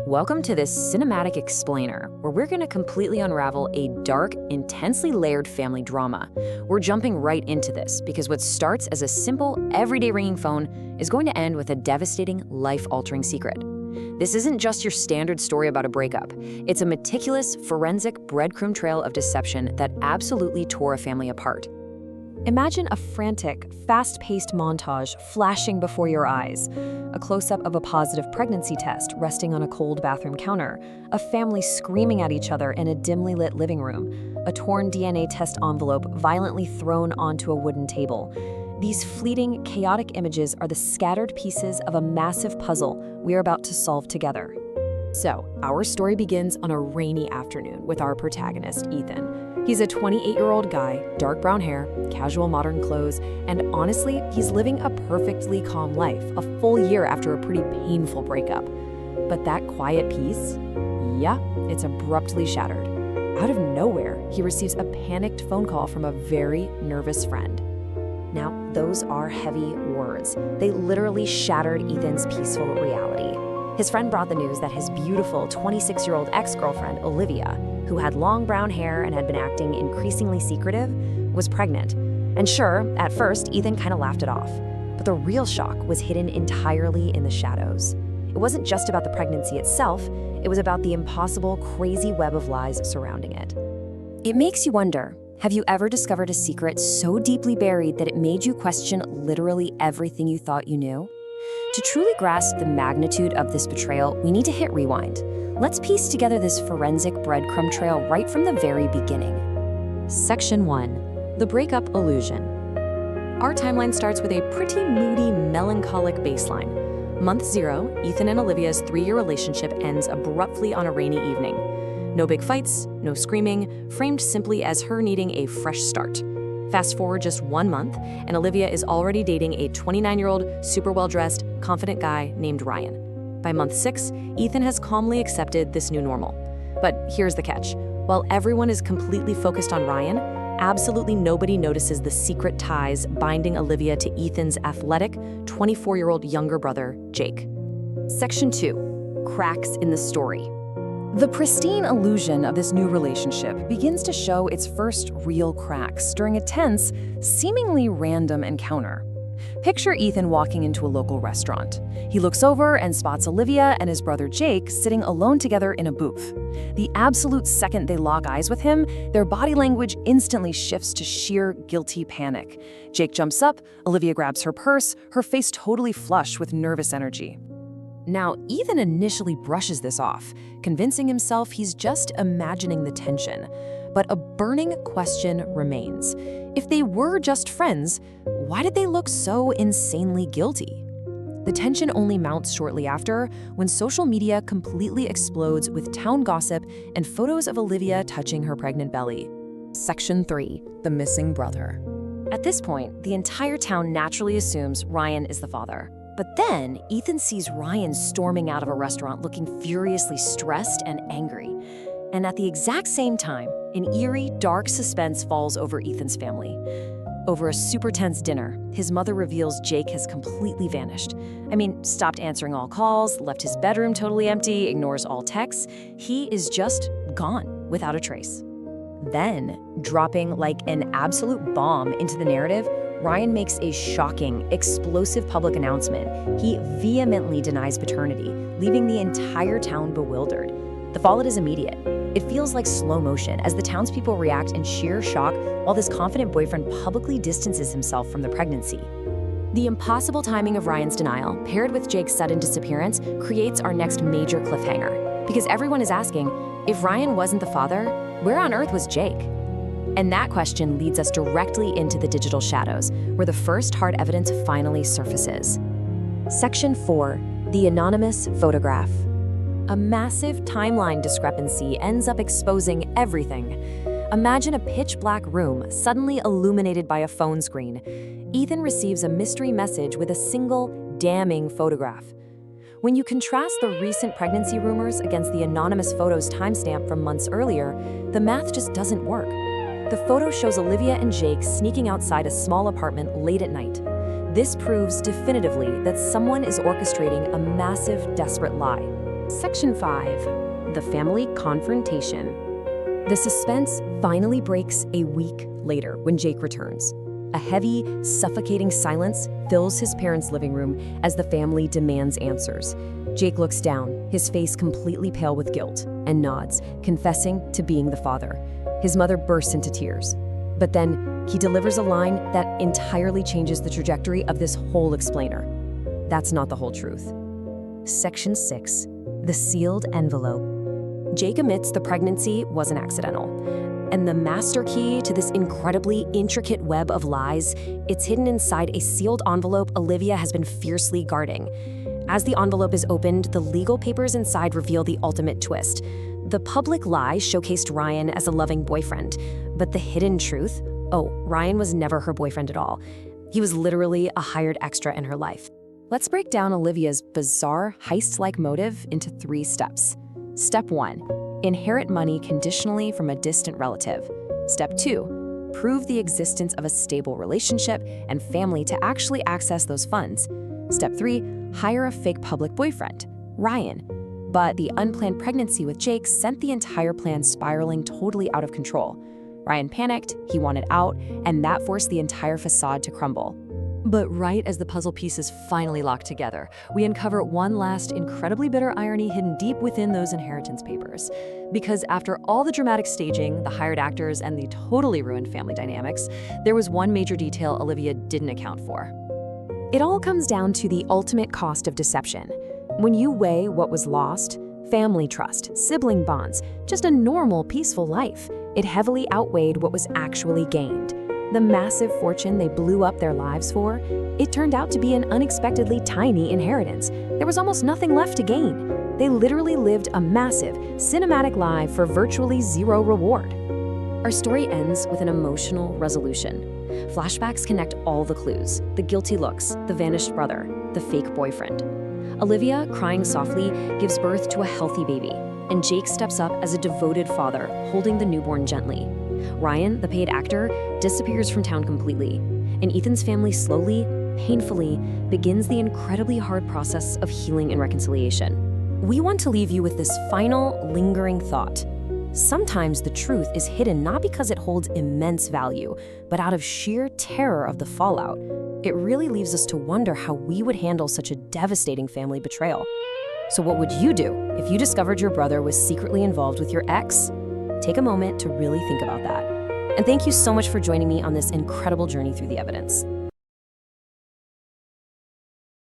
Welcome to this cinematic explainer, where we're going to completely unravel a dark, intensely layered family drama. We're jumping right into this because what starts as a simple, everyday ringing phone is going to end with a devastating, life-altering secret. This isn't just your standard story about a breakup. It's a meticulous, forensic breadcrumb trail of deception that absolutely tore a family apart. Imagine a frantic, fast-paced montage flashing before your eyes. A close-up of a positive pregnancy test resting on a cold bathroom counter, a family screaming at each other in a dimly lit living room, a torn DNA test envelope violently thrown onto a wooden table. These fleeting, chaotic images are the scattered pieces of a massive puzzle we're about to solve together. So, our story begins on a rainy afternoon with our protagonist, Ethan. He's a 28-year-old guy, dark brown hair, casual modern clothes, and honestly, he's living a perfectly calm life, a full year after a pretty painful breakup. But that quiet peace, it's abruptly shattered. Out of nowhere, he receives a panicked phone call from a very nervous friend. Now, those are heavy words. They literally shattered Ethan's peaceful reality. His friend brought the news that his beautiful 26-year-old ex-girlfriend, Olivia, who had long brown hair and had been acting increasingly secretive, was pregnant. And sure, at first, Ethan kind of laughed it off. But the real shock was hidden entirely in the shadows. It wasn't just about the pregnancy itself, it was about the impossible, crazy web of lies surrounding it. It makes you wonder, have you ever discovered a secret so deeply buried that it made you question literally everything you thought you knew? To truly grasp the magnitude of this betrayal, we need to hit rewind. Let's piece together this forensic breadcrumb trail right from the very beginning. Section 1. The Breakup Illusion. Our timeline starts with a pretty moody, melancholic baseline. Month 0, Ethan and Olivia's 3-year relationship ends abruptly on a rainy evening. No big fights, no screaming, framed simply as her needing a fresh start. Fast forward just 1 month, and Olivia is already dating a 29-year-old, super well-dressed, confident guy named Ryan. By month 6, Ethan has calmly accepted this new normal. But here's the catch. While everyone is completely focused on Ryan, absolutely nobody notices the secret ties binding Olivia to Ethan's athletic, 24-year-old younger brother, Jake. Section 2. Cracks in the story. The pristine illusion of this new relationship begins to show its first real cracks during a tense, seemingly random encounter. Picture Ethan walking into a local restaurant. He looks over and spots Olivia and his brother Jake sitting alone together in a booth. The absolute second they lock eyes with him, their body language instantly shifts to sheer guilty panic. Jake jumps up, Olivia grabs her purse, her face totally flushed with nervous energy. Now, Ethan initially brushes this off, convincing himself he's just imagining the tension. But a burning question remains. If they were just friends, why did they look so insanely guilty? The tension only mounts shortly after, when social media completely explodes with town gossip and photos of Olivia touching her pregnant belly. Section 3. The Missing Brother. At this point, the entire town naturally assumes Ryan is the father. But then, Ethan sees Ryan storming out of a restaurant looking furiously stressed and angry. And at the exact same time, an eerie, dark suspense falls over Ethan's family. Over a super tense dinner, his mother reveals Jake has completely vanished. Stopped answering all calls, left his bedroom totally empty, ignores all texts. He is just gone without a trace. Then, dropping like an absolute bomb into the narrative, Ryan makes a shocking, explosive public announcement. He vehemently denies paternity, leaving the entire town bewildered. The fallout is immediate. It feels like slow motion as the townspeople react in sheer shock while this confident boyfriend publicly distances himself from the pregnancy. The impossible timing of Ryan's denial, paired with Jake's sudden disappearance, creates our next major cliffhanger. Because everyone is asking, if Ryan wasn't the father, where on earth was Jake? And that question leads us directly into the digital shadows, where the first hard evidence finally surfaces. Section 4. The Anonymous Photograph. A massive timeline discrepancy ends up exposing everything. Imagine a pitch-black room suddenly illuminated by a phone screen. Ethan receives a mystery message with a single, damning photograph. When you contrast the recent pregnancy rumors against the anonymous photo's timestamp from months earlier, the math just doesn't work. The photo shows Olivia and Jake sneaking outside a small apartment late at night. This proves definitively that someone is orchestrating a massive, desperate lie. Section 5. The Family Confrontation. The suspense finally breaks a week later when Jake returns. A heavy, suffocating silence fills his parents' living room as the family demands answers. Jake looks down, his face completely pale with guilt, and nods, confessing to being the father. His mother bursts into tears. But then he delivers a line that entirely changes the trajectory of this whole explainer. That's not the whole truth. Section 6. The Sealed Envelope. Jake admits the pregnancy wasn't accidental. And the master key to this incredibly intricate web of lies, it's hidden inside a sealed envelope Olivia has been fiercely guarding. As the envelope is opened, the legal papers inside reveal the ultimate twist. The public lie showcased Ryan as a loving boyfriend, but the hidden truth? Oh, Ryan was never her boyfriend at all. He was literally a hired extra in her life. Let's break down Olivia's bizarre heist-like motive into 3 steps. Step 1. Inherit money conditionally from a distant relative. Step 2. Prove the existence of a stable relationship and family to actually access those funds. Step 3. Hire a fake public boyfriend, Ryan. But the unplanned pregnancy with Jake sent the entire plan spiraling totally out of control. Ryan panicked, he wanted out, and that forced the entire facade to crumble. But right as the puzzle pieces finally lock together, we uncover one last incredibly bitter irony hidden deep within those inheritance papers. Because after all the dramatic staging, the hired actors, and the totally ruined family dynamics, there was one major detail Olivia didn't account for. It all comes down to the ultimate cost of deception. When you weigh what was lost, family trust, sibling bonds, just a normal, peaceful life, it heavily outweighed what was actually gained. The massive fortune they blew up their lives for, it turned out to be an unexpectedly tiny inheritance. There was almost nothing left to gain. They literally lived a massive, cinematic lie for virtually zero reward. Our story ends with an emotional resolution. Flashbacks connect all the clues: the guilty looks, the vanished brother, the fake boyfriend. Olivia, crying softly, gives birth to a healthy baby, and Jake steps up as a devoted father, holding the newborn gently. Ryan, the paid actor, disappears from town completely, and Ethan's family slowly, painfully, begins the incredibly hard process of healing and reconciliation. We want to leave you with this final, lingering thought. Sometimes the truth is hidden not because it holds immense value, but out of sheer terror of the fallout. It really leaves us to wonder how we would handle such a devastating family betrayal. So what would you do if you discovered your brother was secretly involved with your ex? Take a moment to really think about that. And thank you so much for joining me on this incredible journey through the evidence.